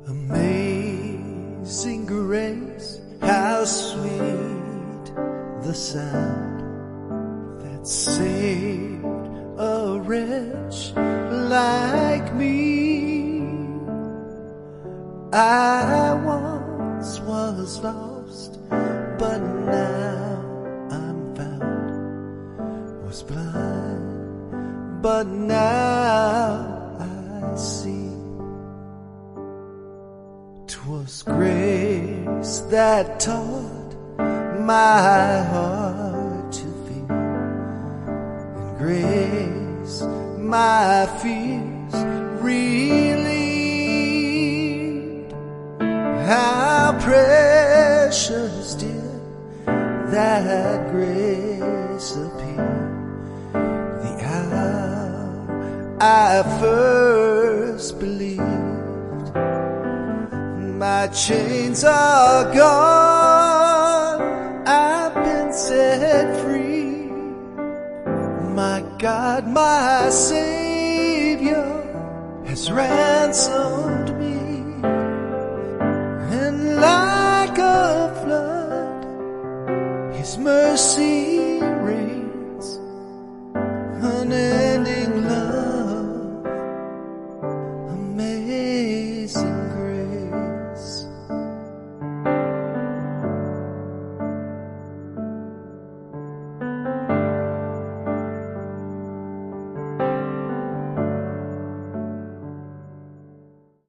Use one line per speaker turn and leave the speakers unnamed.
Amazing grace, how sweet the sound that saved a wretch like me. I once was lost, but now I'm found. Was blind, but now I see. 'Twas grace that taught my heart to fear, and grace my fears relieved. How precious did that grace appear the hour I first believed. My chains are gone, I've been set free. My God, my Savior has ransomed me. And like a flood, His mercy reigns, unending love, amazing